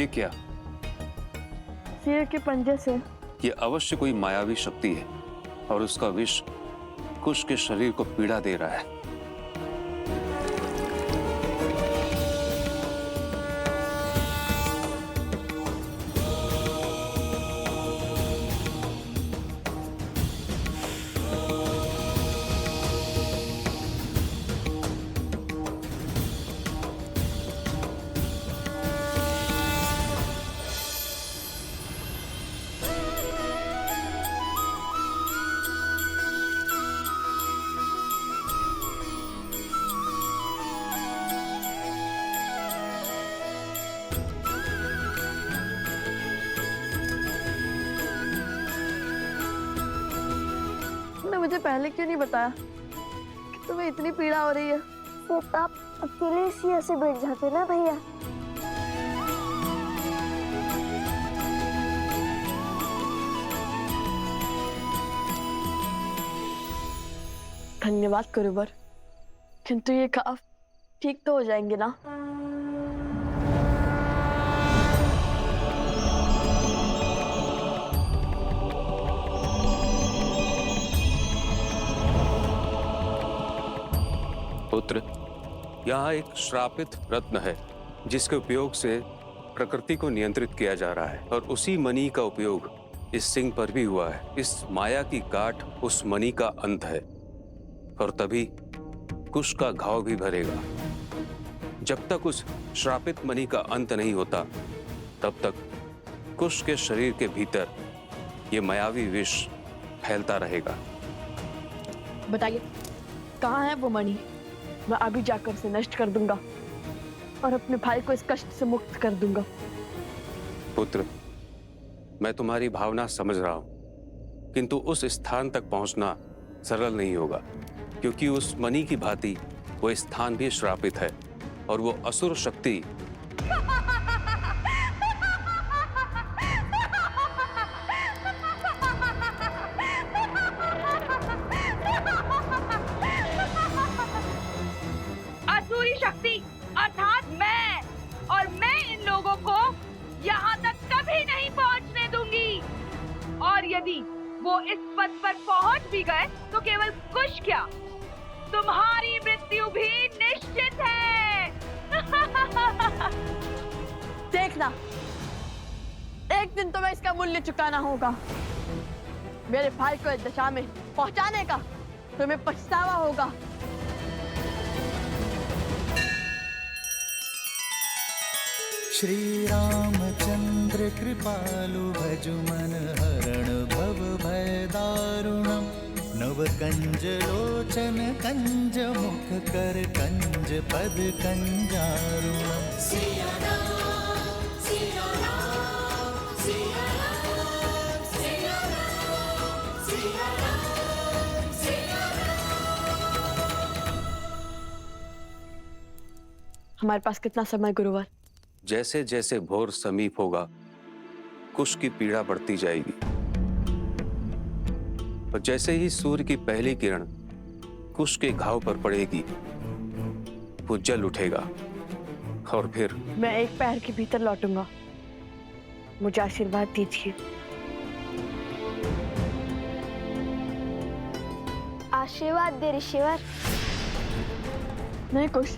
ये क्या? शेर के पंजे से। ये अवश्य कोई मायावी शक्ति है और उसका विष कुश के शरीर को पीड़ा दे रहा है। मुझे पहले क्यों नहीं बताया कि तुम्हें इतनी पीड़ा हो रही है? तो आप अकेले इसी ऐसे बैठ जाते ना भैया। धन्यवाद गुरुवर, किंतु ये घाव ठीक तो हो जाएंगे ना? पुत्र, यहाँ एक श्रापित रत्न है जिसके उपयोग से प्रकृति को नियंत्रित किया जा रहा है और उसी मणि का उपयोग इस सिंह पर भी हुआ है। इस माया की गांठ उस मणि का अंत है और तभी कुश का घाव भी भरेगा। जब तक उस श्रापित मणि का अंत नहीं होता तब तक कुश के शरीर के भीतर ये मायावी विष फैलता रहेगा। बताइए कहाँ है वो मणि? मैं अभी जाकर उसे नष्ट कर दूंगा और अपने भाई को इस कष्ट से मुक्त कर दूंगा। पुत्र, मैं तुम्हारी भावना समझ रहा हूं, किंतु उस स्थान तक पहुंचना सरल नहीं होगा, क्योंकि उस मणि की भांति वो स्थान भी श्रापित है और वो असुर शक्ति शक्ति अर्थात मैं, और मैं इन लोगों को यहाँ तक कभी नहीं पहुँचने दूंगी। और यदि वो इस पद पर पहुँच भी गए तो केवल कुश क्या, तुम्हारी मृत्यु भी निश्चित है। देखना, एक दिन तुम्हें इसका मूल्य चुकाना होगा। मेरे भाई को इस दशा में पहुंचाने का तुम्हें पछतावा होगा। श्री रामचंद्र कृपालु भजु मन हरण भव भय दारुणम। नव कंज लोचन कंज मुख कर कंज पद कंजारुणम। सिया राम, सिया राम, सिया राम, सिया राम, सिया राम, सिया राम। हमारे पास कितना समय गुरुवर? जैसे जैसे भोर समीप होगा कुश की पीड़ा बढ़ती जाएगी और जैसे ही सूर्य की पहली किरण कुश के घाव पर पड़ेगी वो जल उठेगा और फिर मैं एक पैर के भीतर लौटूंगा। मुझे आशीर्वाद दीजिए। आशीर्वाद दे ऋषिवर। नहीं कुश,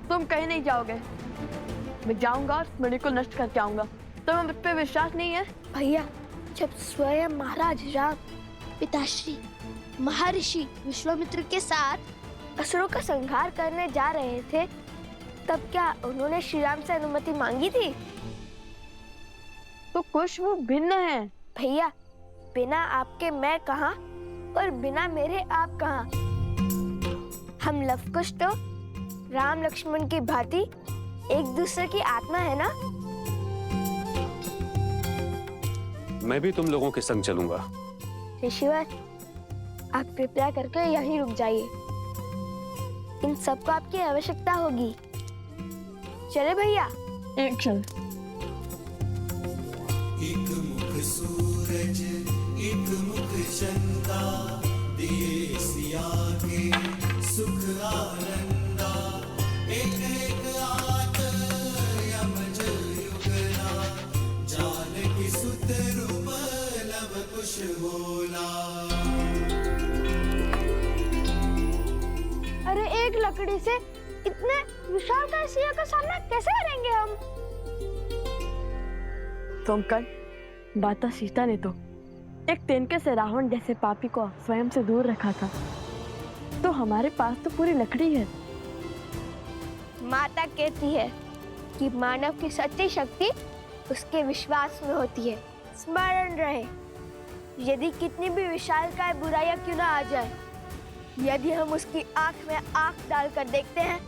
तुम कहीं नहीं जाओगे। मैं जाऊंगा और मणि को नष्ट करके आऊंगा। तुम्हें मुझ पे विश्वास नहीं है? भैया, जब स्वयं महाराज राम पिताश्री महर्षि विश्वामित्र के साथ असुरों का संहार करने जा रहे थे, तब क्या उन्होंने श्री राम से अनुमति मांगी थी? तो कुश वो भिन्न है। भैया, बिना आपके मैं कहाँ और बिना मेरे आप कहाँ? हम लव कुश तो राम लक्ष्मण की भांति एक दूसरे की आत्मा है ना? मैं भी तुम लोगों के संग चलूंगा। ऋषिवर, आप कृपया करके यहीं रुक जाइए। इन सबको आपकी आवश्यकता होगी। चले भैया? एक क्षण। एक मुख सूरज, एक मुख चंदा, दिए सिया के सुख आनंदा। एक एक आत यमज युगला, वश होला। अरे एक लकड़ी से इतने विशालकाय सिंह का सामना कैसे करेंगे हम? सोमकर्ण, माता सीता ने तो एक तिनके से रावण जैसे पापी को स्वयं से दूर रखा था, तो हमारे पास तो पूरी लकड़ी है। माता कहती है कि मानव की सच्ची शक्ति उसके विश्वास में होती है। स्मरण रहे, यदि कितनी भी विशालकाय बुराइयां क्यों ना आ जाए, यदि हम उसकी आंख में आंख डालकर देखते हैं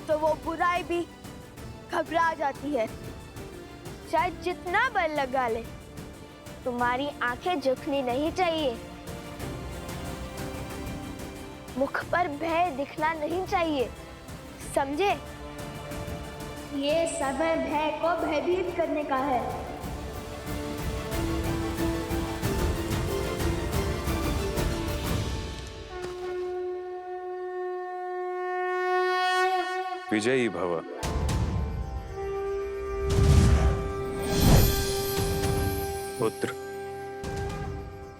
तो वो बुराई भी घबरा जाती है। चाहे जितना बल लगा ले, तुम्हारी आंखें झुकनी नहीं चाहिए। मुख पर भय दिखना नहीं चाहिए, समझे? ये समय भय को भयभीत करने का है। विजयी भव। पुत्र,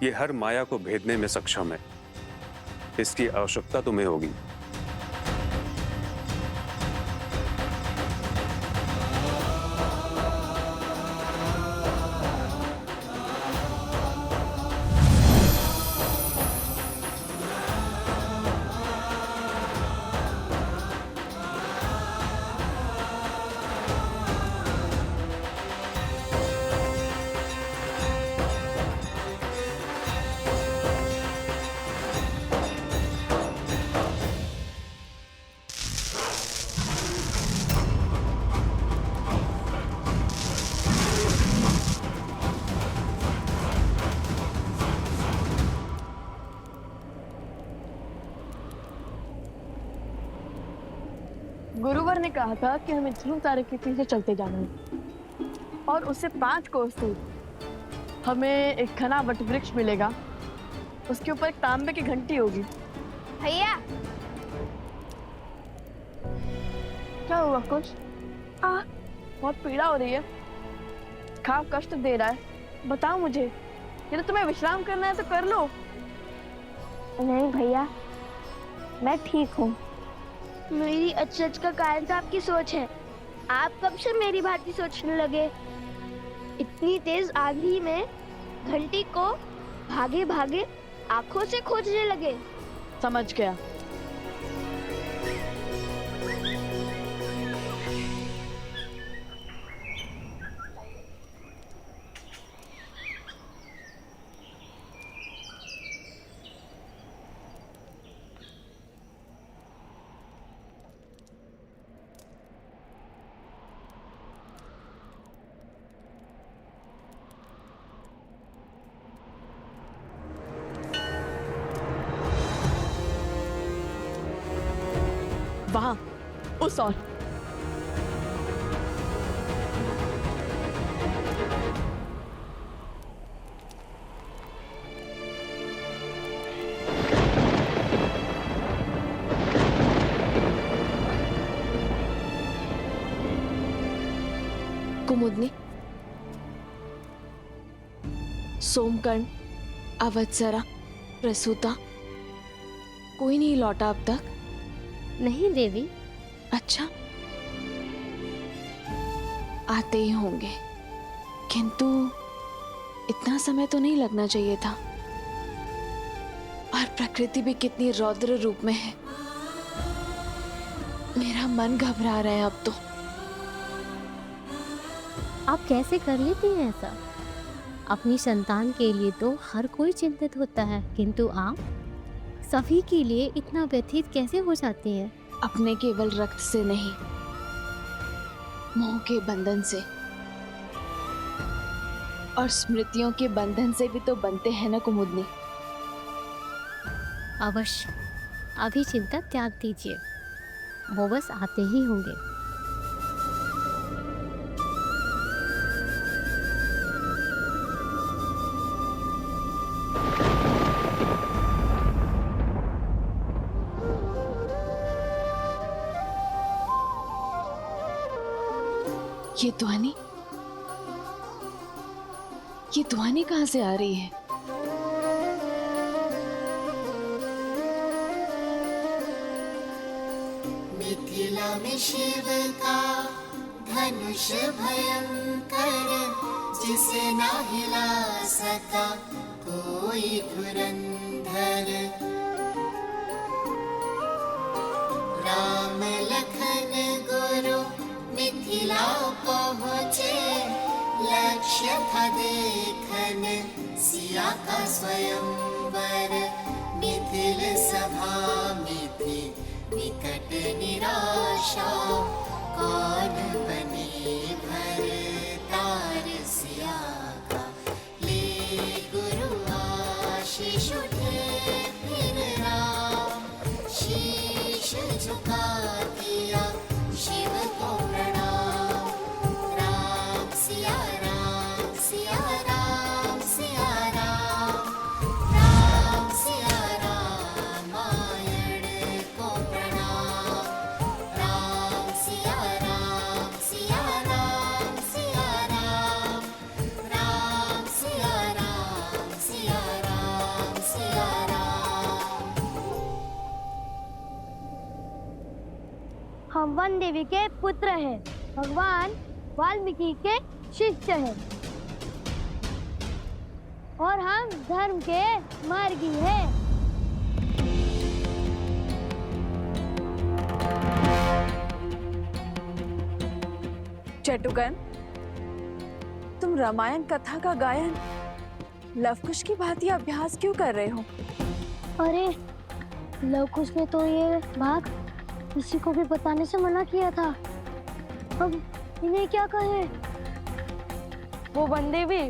ये हर माया को भेदने में सक्षम है। इसकी आवश्यकता तुम्हें होगी। गुरुवर ने कहा था कि हमें ध्रुव तारे के पीछे चलते जाना है, और उससे 5 कोस दूर हमें एक घना वट वृक्ष मिलेगा। उसके ऊपर एक तांबे की घंटी होगी। भैया, क्या हुआ? कुछ बहुत पीड़ा हो रही है, खाब कष्ट दे रहा है। बताओ मुझे, यदि तुम्हें विश्राम करना है तो कर लो। नहीं भैया, मैं ठीक हूँ। मेरी अचरज का कारण तो आपकी सोच है। आप कब से मेरी भांति सोचने लगे? इतनी तेज आंधी में घंटी को भागे भागे आंखों से खोजने लगे। समझ गया। वहां उस ओर। कुमुदनी, सोमकर्ण, अवत्सरा, प्रसूता, कोई नहीं लौटा अब तक? नहीं देवी। अच्छा, आते ही होंगे, किंतु इतना समय तो नहीं लगना चाहिए था। और प्रकृति भी कितनी रौद्र रूप में है। मेरा मन घबरा रहा है अब तो। आप कैसे कर लेती हैं ऐसा? अपनी संतान के लिए तो हर कोई चिंतित होता है, किंतु आप सभी के लिए इतना व्यथित कैसे हो जाती हैं? अपने केवल रक्त से नहीं, मोह के बंधन से और स्मृतियों के बंधन से भी तो बनते हैं ना कुमुदनी। अवश्य, अभी चिंता त्याग दीजिए, वो बस आते ही होंगे। ये ध्वनि कहाँ से आ रही है? मिथिला में शिव का धनुष भयंकर, जिसे ना हिला सका कोई धुरंधर। राम लखन गुरु मिथिला पहुँचे, लक्ष्य था देखन सिया का स्वयंवर। मिथिल सभा में थी विकट निराशा, कौन बने भरतार सिया का। ले गुरु आशीष उठे फिर राम, शीश झुका दिया शिव को प्रणाम। राम सिया राम सिया राम सिया राम, राम सिया रामायण को प्रणाम। राम सिया राम सिया राम सिया राम, राम सिया राम सिया राम सिया राम। हम वन देवी के पुत्र हैं, भगवान वाल्मीकि के शिष्य हैं और हम धर्म के मार्गी हैं। चटुकन, तुम रामायण कथा का गायन लवकुश की भांति अभ्यास क्यों कर रहे हो? अरे लवकुश ने तो ये बात किसी को भी बताने से मना किया था, अब इन्हें क्या कहें? वो बंदे भी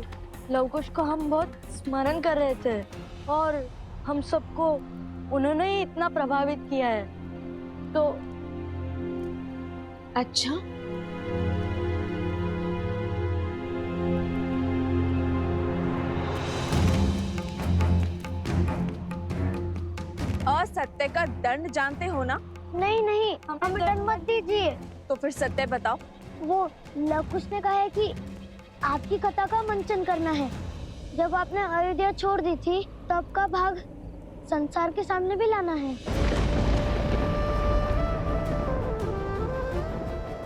लवकुश को हम बहुत स्मरण कर रहे थे और हम सबको उन्होंने ही इतना प्रभावित किया है, तो अच्छा, असत्य का दंड जानते हो ना? नहीं नहीं, हमें दंड मत दीजिए। तो फिर सत्य बताओ। वो लवकुश ने कहा है कि आपकी कथा का मंचन करना है। जब आपने अयोध्या छोड़ दी थी तब का भाग संसार के सामने भी लाना है।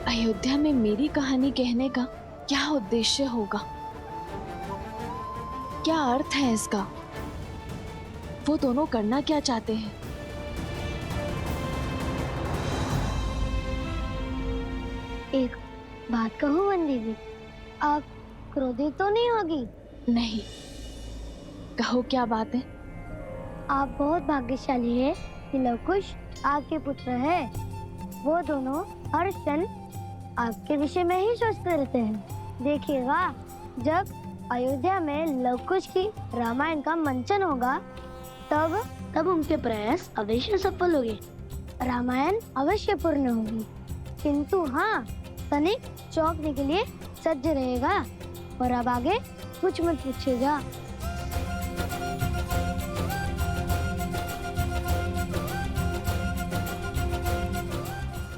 अयोध्या में मेरी कहानी कहने का क्या उद्देश्य होगा? क्या अर्थ है इसका? वो दोनों करना क्या चाहते हैं? एक बात कहूँ वन देवी, आप क्रोधित तो नहीं होगी? नहीं, कहो क्या बात है? आप बहुत भाग्यशाली है कि लवकुश आपके पुत्र है। वो दोनों हर क्षण आपके विषय में ही सोचते रहते हैं। देखिएगा, जब अयोध्या में लवकुश की रामायण का मंचन होगा तब उनके प्रयास अवश्य सफल होंगे, रामायण अवश्य पूर्ण होगी। किंतु हाँ, तनिक चौंकने के लिए सज्ज रहेगा। और अब आगे कुछ मत पूछेगा।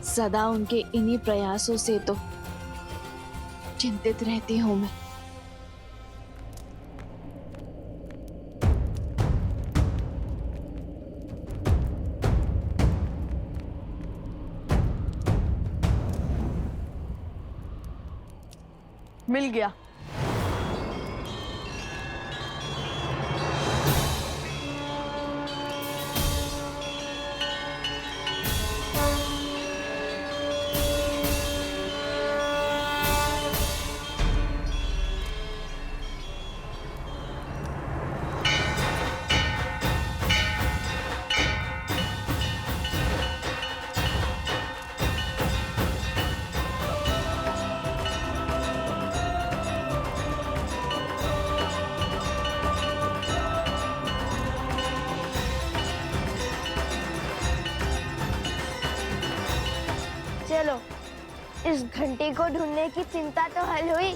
सदा उनके इन्हीं प्रयासों से तो चिंतित रहती हूँ मैं। मिल गया। चलो, इस घंटी को ढूंढने की चिंता तो हल हुई।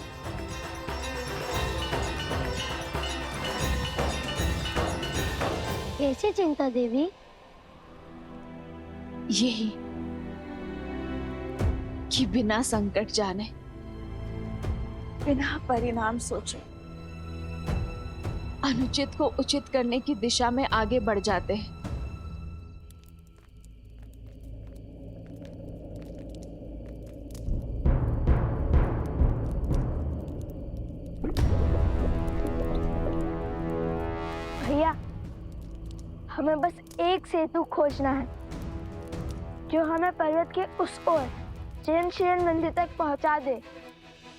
कैसी चिंता देवी? यही कि बिना संकट जाने, बिना परिणाम सोचे अनुचित को उचित करने की दिशा में आगे बढ़ जाते हैं। भैया, हमें बस एक सेतु खोजना है जो हमें पर्वत के उस ओर जैन शिरन मंदिर तक पहुंचा दे,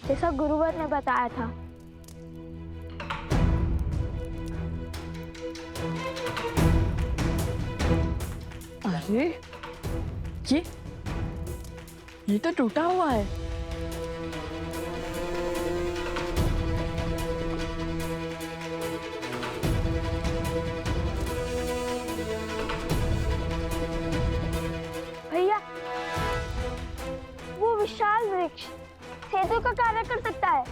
जैसा गुरुवर ने बताया था। अरे ये तो टूटा हुआ है। भैया, वो विशाल वृक्ष सेतु का कार्य कर सकता है।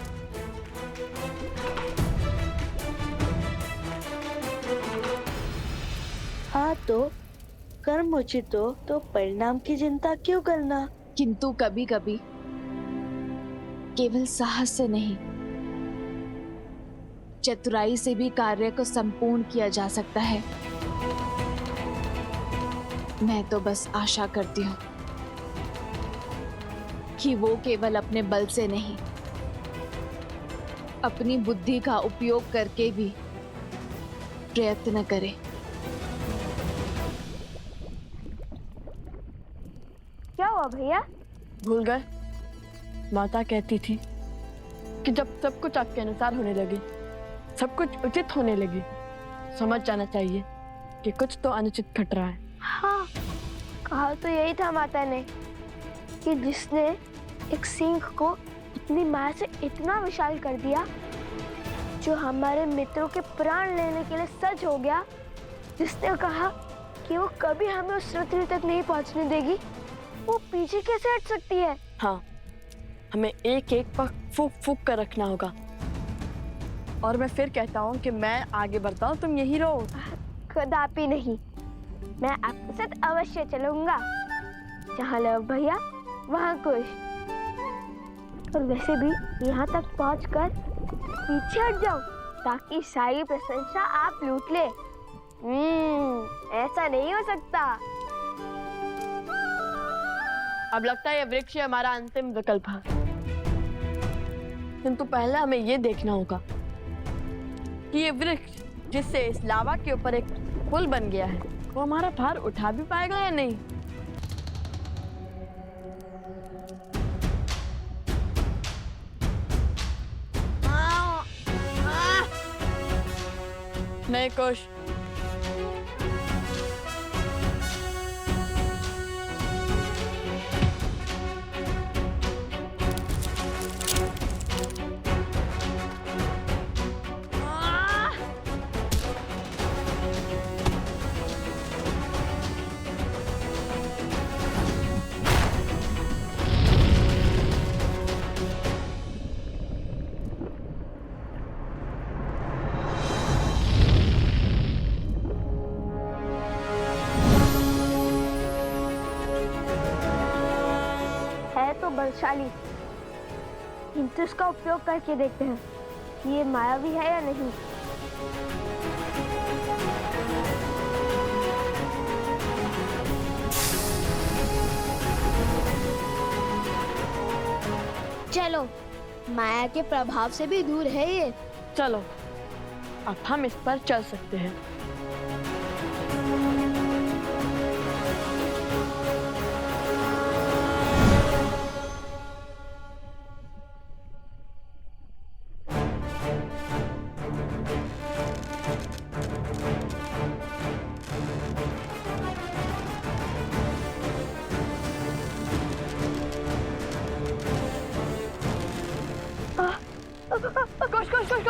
हाँ तो कर्म उचित हो तो परिणाम की चिंता क्यों करना। किंतु कभी कभी केवल साहस से नहीं, चतुराई से भी कार्य को संपूर्ण किया जा सकता है। मैं तो बस आशा करती हूँ कि वो केवल अपने बल से नहीं, अपनी बुद्धि का उपयोग करके भी प्रयत्न करे। क्या हुआ भैया? भूल गए? माता कहती थी कि जब सब कुछ आपके अनुसार होने लगे, सब कुछ उचित होने लगे, समझ जाना चाहिए कि कुछ तो अनुचित घट रहा है। हाँ, कहा तो यही था माता ने कि जिसने एक सिंह को अपनी माया से इतना विशाल कर दिया, जो हमारे मित्रों के प्राण लेने के लिए सज्ज हो गया, जिसने कहा कि वो कभी हमें उस पृथ्वी तक नहीं पहुंचने देगी, वो पीछे कैसे हट सकती है? हाँ, हमें एक एक पर फूक फूक कर रखना होगा। और मैं फिर कहता हूँ कि मैं आगे बढ़ता हूँ, तुम यही रहो। कदापि नहीं, मैं आपके साथ अवश्य चलूंगा। जहाँ लव भैया वहाँ कुश। और वैसे भी यहाँ तक पहुँचकर पीछे हट जाऊं ताकि सारी प्रशंसा आप लूट ले। ऐसा नहीं हो सकता। अब लगता है ये वृक्ष हमारा अंतिम विकल्प है, किंतु पहले हमें ये देखना होगा कि ये वृक्ष जिससे इस लावा के ऊपर एक पुल बन गया है, वो हमारा भार उठा भी पाएगा या नहीं। नहीं कुश, तो बलशाली, किंतु इसका उपयोग करके देखते हैं कि ये मायावी है या नहीं। चलो, माया के प्रभाव से भी दूर है ये। चलो अब हम इस पर चल सकते हैं।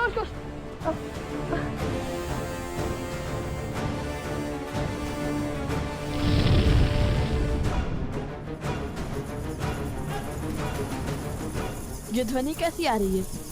कोश। ये ध्वनि कैसी आ रही है?